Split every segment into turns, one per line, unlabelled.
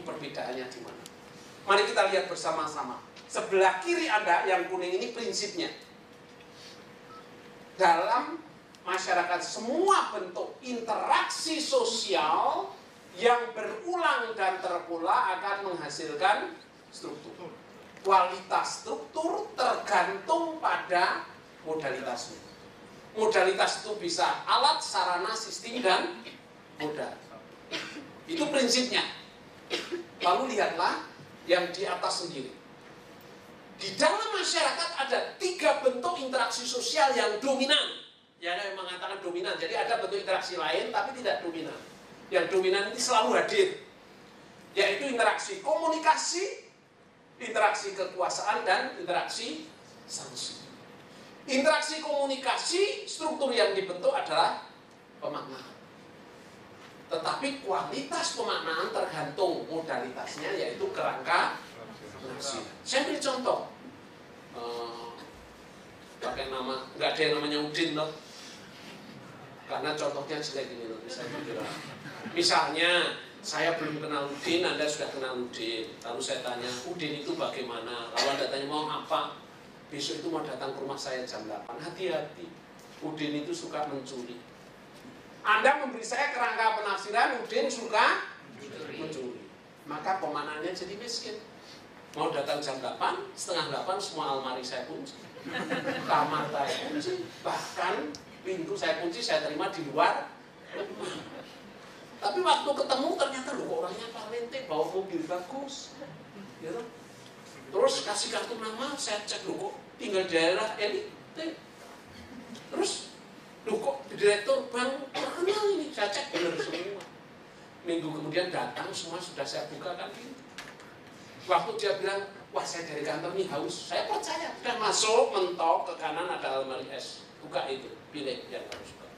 perbedaannya di mana. Mari kita lihat bersama-sama. Sebelah kiri Anda yang kuning ini prinsipnya. Dalam masyarakat semua bentuk interaksi sosial yang berulang dan terulang akan menghasilkan struktur. Kualitas struktur tergantung pada modalitasnya. Modalitas itu bisa alat, sarana, sistem, dan modal. Itu prinsipnya. Lalu lihatlah yang di atas sendiri. Di dalam masyarakat ada 3 bentuk interaksi sosial yang dominan. Ya, yang mengatakan dominan. Jadi ada bentuk interaksi lain tapi tidak dominan. Yang dominan ini selalu hadir. Yaitu interaksi komunikasi, interaksi kekuasaan, dan interaksi sanksi. Interaksi komunikasi, struktur yang dibentuk adalah pemaknaan. Tetapi kualitas pemaknaan tergantung modalitasnya, yaitu kerangka penafsiran. Saya beri contoh. Pakai nama, nggak ada yang namanya Udin loh. Karena contohnya jelek gini loh. Misalnya, saya belum kenal Udin, Anda sudah kenal Udin. Lalu saya tanya, Udin itu bagaimana? Lalu Anda tanya, mau apa? Besok itu mau datang ke rumah saya jam 8. Hati-hati, Udin itu suka mencuri. Anda memberi saya kerangka penafsiran, Udin suka mencuri. Maka pemaknaannya jadi miskin. Mau datang jam 8, setengah 8 semua almari saya kunci. Kamar saya kunci. Bahkan pintu saya kunci, saya terima di luar rumah. Tapi waktu ketemu ternyata loh orangnya parlente, bawa mobil bagus. Ya, terus kasih kartu nama, saya cek loh kok tinggal di daerah elite. Terus loh kok direktur bank terkenal ini, saya cek benar semua. Minggu kemudian datang, semua sudah saya bukakan pintu. Waktu dia bilang, wah saya dari kantor ini haus, saya percaya. Sudah masuk, mentok, ke kanan ada almari es. Buka itu, pilih yang harus buka.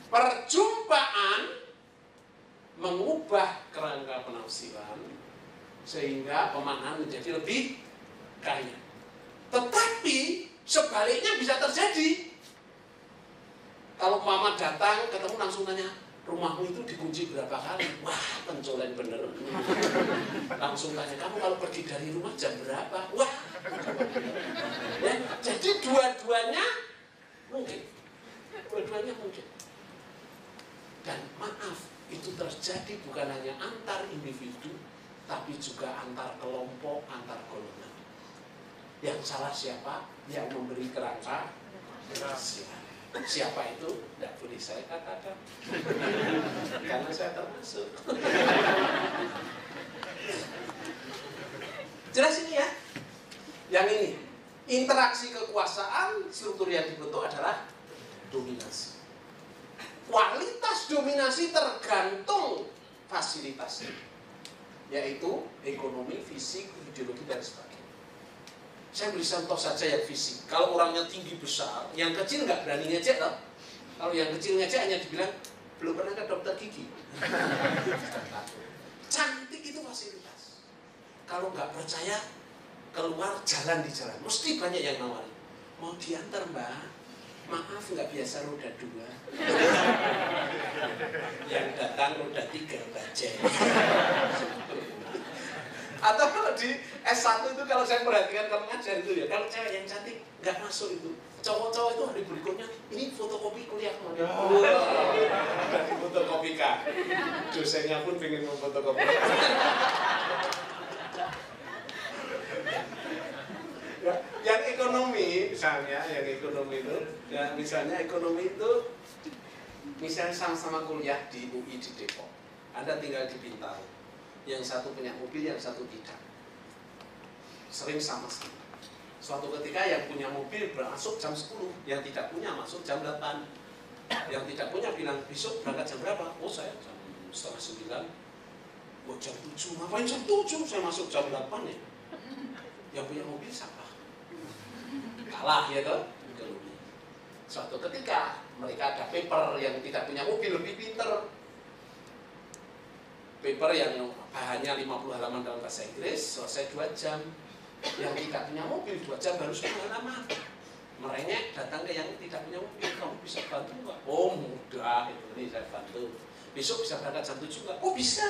Perjumpaan mengubah kerangka penafsiran sehingga pemaknaan menjadi lebih kaya. Tetapi sebaliknya bisa terjadi. Kalau mama datang ketemu langsung nanya, rumahmu itu dikunci berapa kali? Wah, pencolen bener. Langsung tanya, kamu kalau pergi dari rumah jam berapa? Wah. Ya, jadi dua-duanya mungkin. Dua-duanya mungkin. Dan maaf, itu terjadi bukan hanya antar individu, tapi juga antar kelompok, antar golongan. Yang salah siapa? Yang memberi kerangka penafsiran. Siapa itu? Tidak boleh saya katakan. Karena saya termasuk. Jelas ini ya? Yang ini, interaksi kekuasaan, struktur yang dibentuk adalah dominasi. Kualitas dominasi tergantung fasilitasnya, yaitu ekonomi, fisik, ideologi, dan sebagainya. Saya beri contoh saja yang fisik. Kalau orangnya tinggi besar, yang kecil nggak berani ngejek loh. Kalau yang kecil ngejek hanya dibilang belum pernah ke dokter gigi. Cantik itu fasilitas. Kalau nggak percaya, keluar jalan di jalan. Mesti banyak yang nawarin. Mau diantar mbak? Maaf nggak biasa roda 2. Yang datang roda 3 bajai. Atau kalau di S1 itu kalau saya perhatikan kalau ngajar itu ya, kalau cewek yang cantik nggak masuk itu. Cowok-cowok itu hari berikutnya ini fotokopi kuliah mau. Fotokopikan. Dosennya pun pengen memfotokopi. Ya, yang ekonomi misalnya, yang ekonomi itu, ya misalnya ekonomi itu, misalnya sama-sama kuliah di UI di Depok, Anda tinggal di Bintaro, yang satu punya mobil, yang satu tidak, sering sama-sama. Suatu ketika yang punya mobil masuk jam 10, yang tidak punya masuk jam 8, yang tidak punya bilang besok berangkat jam berapa? Oh saya jam setengah 9, oh jam 7, ngapain jam 7? Saya masuk jam 8 ya. Yang punya mobil siapa? Kalah ya toh. Suatu ketika mereka ada paper yang tidak punya mobil lebih pinter. Paper yang bahannya 50 halaman dalam bahasa Inggris selesai 2 jam. Yang tidak punya mobil 2 jam baru setengah halaman. Merengek datang ke yang tidak punya mobil, kamu bisa bantu nggak? Oh mudah itu, ini saya bantu. besok bisa berangkat jam 7 nggak? Oh bisa.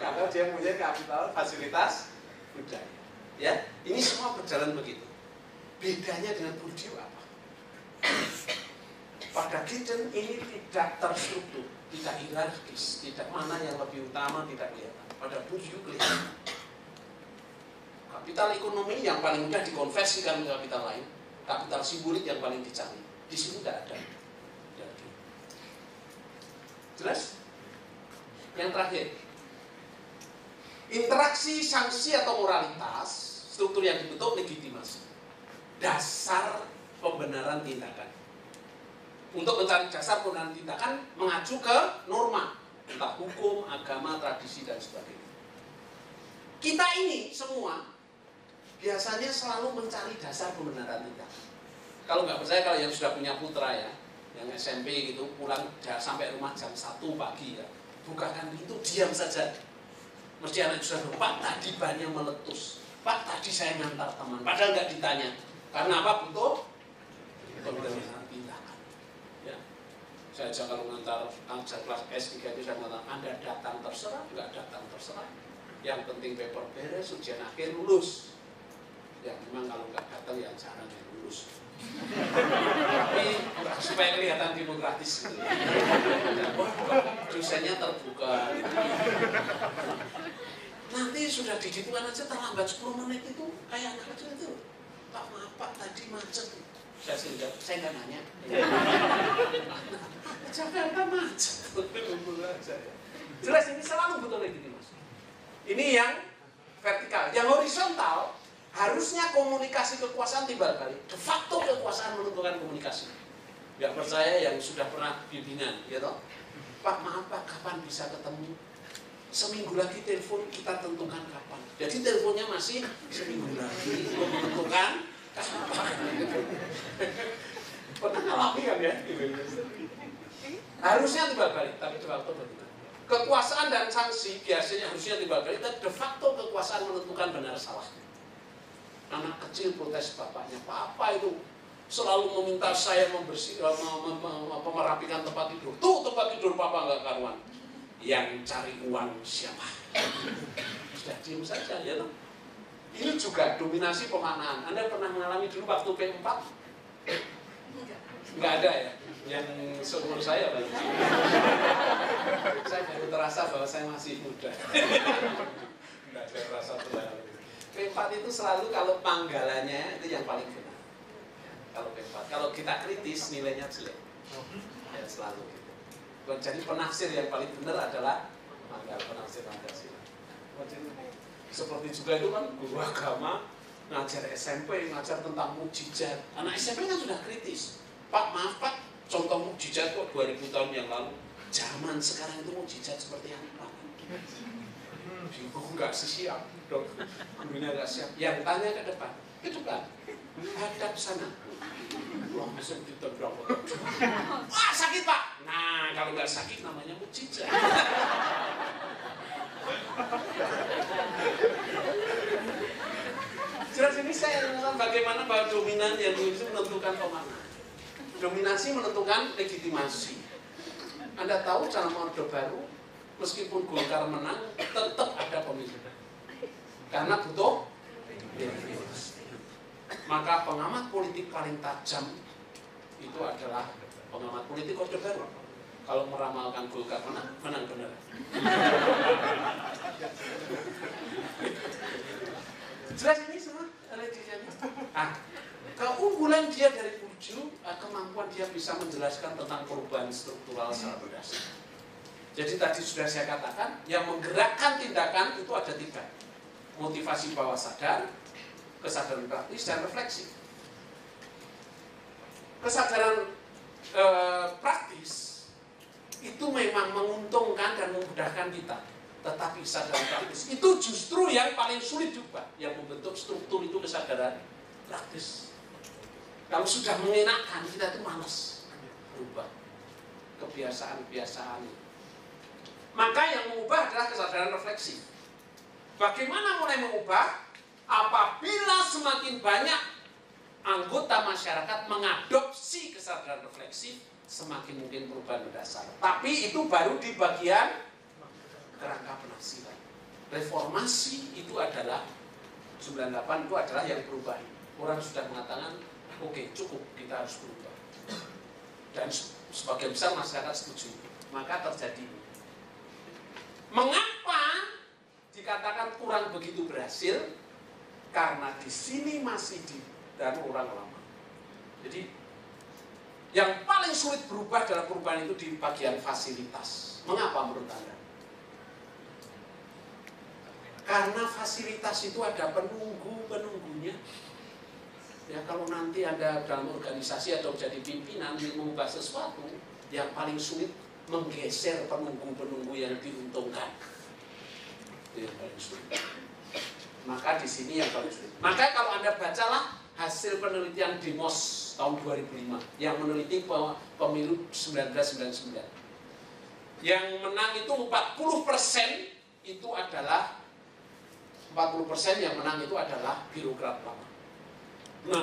Karena dia punya kapital fasilitas budaya. Ya, ini semua berjalan begitu. Bedanya dengan Bourdieu apa? Pada Giddens ini tidak terstruktur, tidak hierarkis, tidak mana yang lebih utama, tidak kelihatan. Pada Bourdieu kelihatan. Kapital ekonomi yang paling mudah dikonversikan ke kapital lain, kapital simbolik yang paling dicari. Di sini tidak ada. Jelas? Yang terakhir, interaksi, sanksi atau moralitas, struktur yang dibentuk legitimasi, dasar pembenaran tindakan. Untuk mencari dasar pembenaran tindakan mengacu ke norma, entah hukum, agama, tradisi dan sebagainya. Kita ini semua biasanya selalu mencari dasar pembenaran tindakan. Kalau nggak percaya, kalau yang sudah punya putra ya, yang SMP gitu, pulang sampai rumah jam 1 pagi ya, bukakan pintu, diam saja. Mesti anak sudah Pak tadi bannya meletus, Pak tadi saya ngantar teman, padahal nggak ditanya. Karena apa? Butuh pembenaran tindakan. Ya. Saya aja kalau ngantar ajar kelas S3 itu saya ngatakan, Anda datang terserah, nggak datang terserah. Yang penting paper beres, ujian akhir lulus. Ya memang kalau nggak datang ya jarang yang lulus. Tapi supaya kelihatan demokratis gitu. Dosennya terbuka gitu. Nanti sudah digitukan aja terlambat 10 menit itu kayak anak kecil itu. Pak maaf Pak tadi macet. Saya nggak nanya. Jakarta macet. Jelas ini selalu butuh legitimasi. Ini yang vertikal. Yang horizontal harusnya komunikasi kekuasaan timbal balik. De facto kekuasaan menentukan komunikasi. Nggak percaya yang sudah pernah bimbingan, ya toh? Pak maaf Pak, kapan bisa ketemu? Seminggu lagi telepon, kita tentukan kapan. Jadi teleponnya masih seminggu lagi menentukan kapan. Pernah alami kan ya? Harusnya timbal balik, tapi de facto berbeda. Kekuasaan dan sanksi biasanya harusnya timbal balik, tapi de facto kekuasaan menentukan benar salah. Anak kecil protes bapaknya, papa itu selalu meminta saya merapikan tempat tidur. Tuh tempat tidur papa nggak karuan. Yang cari uang siapa? Sudah diam saja ya toh. Ini juga dominasi pemaknaan. Anda pernah mengalami dulu waktu P4? Nggak ada ya? Yang seumur saya bagi. Saya baru terasa bahwa saya masih muda. Nggak ada rasa terlalu. P4 itu selalu kalau panggalannya itu yang paling benar. Kalau P4, kalau kita kritis nilainya jelek. Ya selalu gitu. Jadi penafsir yang paling benar adalah panggal penafsir Pancasila. Seperti juga itu kan guru agama ngajar SMP, ngajar tentang mukjizat. Anak SMP kan sudah kritis. Pak maaf Pak, contoh mukjizat kok 2000 tahun yang lalu. Zaman sekarang itu mukjizat seperti apa? Bingung nggak siap dok, gurunya nggak siap. Yang tanya ke depan, hadap sana. Langsung ditendang. Wah sakit Pak. Nah kalau nggak sakit namanya mukjizat. Jelas ini saya mengenal bagaimana bahwa dominan yang itu menentukan pemaknaan. Dominasi menentukan legitimasi. Anda tahu dalam Orde Baru, meskipun Golkar menang, tetap ada pemilu. Karena butuh legitimasi. Maka pengamat politik paling tajam itu adalah pengamat politik Orde Baru. Kalau meramalkan Golkar menang, menang benar. Jelas ini semua legitimasi. Keunggulan dia dari Bourdieu, kemampuan dia bisa menjelaskan tentang perubahan struktural secara berdasar. Jadi tadi sudah saya katakan, yang menggerakkan tindakan itu ada 3. Motivasi bawah sadar, kesadaran praktis, dan refleksi. Kesadaran praktis itu memang menguntungkan dan memudahkan kita. Tetapi kesadaran praktis itu justru yang paling sulit juga. Yang membentuk struktur itu kesadaran praktis. Kalau sudah mengenakan, kita itu malas berubah kebiasaan-kebiasaan. Maka yang mengubah adalah kesadaran refleksi. Bagaimana mulai mengubah? Apabila semakin banyak anggota masyarakat mengadopsi kesadaran refleksif semakin mungkin perubahan mendasar. Tapi itu baru di bagian kerangka penafsiran. Reformasi itu adalah 98 itu adalah yang berubah. Orang sudah mengatakan, oke, cukup, kita harus berubah. Dan sebagian besar masyarakat setuju. Maka terjadi. Mengapa dikatakan kurang begitu berhasil? Karena di sini masih di dan orang lama. Jadi yang paling sulit berubah dalam perubahan itu di bagian fasilitas. Mengapa menurut Anda? Karena fasilitas itu ada penunggunya. Ya, kalau nanti Anda dalam organisasi atau jadi pimpinan mengubah sesuatu, yang paling sulit menggeser penunggu-penunggu yang diuntungkan. Itu yang paling sulit. Maka di sini yang paling sulit. Maka kalau Anda bacalah hasil penelitian Demos tahun 2005 yang meneliti pemilu 1999. Yang menang itu 40% itu adalah 40% yang menang itu adalah birokrat lama. 16%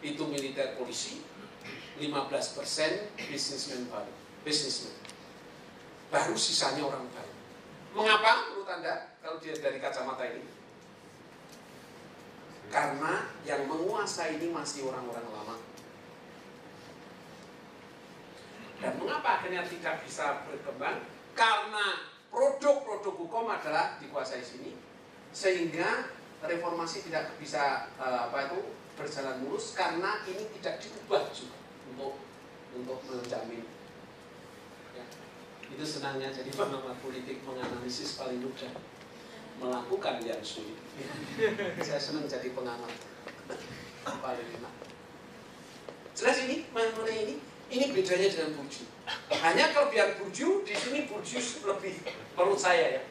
itu militer polisi, 15% bisnismen baru. Baru sisanya orang baru. Mengapa menurut Anda kalau dia dari kacamata ini? Karena yang menguasai ini masih orang-orang lama. Dan mengapa akhirnya tidak bisa berkembang? Karena produk-produk hukum adalah dikuasai sini, sehingga reformasi tidak bisa berjalan mulus karena ini tidak diubah juga untuk menjamin. Ya. Itu senangnya jadi pengamat politik, menganalisis paling mudah, melakukan yang sulit. Saya senang jadi pengamat paling enak. Jelas ini mengenai ini bedanya dengan Bourdieu. Hanya kelebihan Bourdieu di sini Bourdieu lebih, menurut saya ya,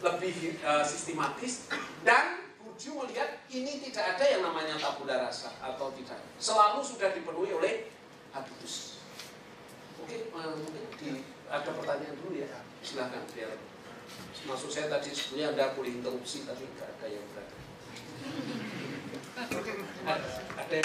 lebih sistematis, dan Bourdieu melihat ini tidak ada yang namanya tabula rasa atau tidak. Selalu sudah dipenuhi oleh habitus. Oke, mungkin ada pertanyaan dulu ya. Silakan biar. Maksud saya tadi sebenarnya Anda boleh interupsi tapi nggak ada yang berada. Ada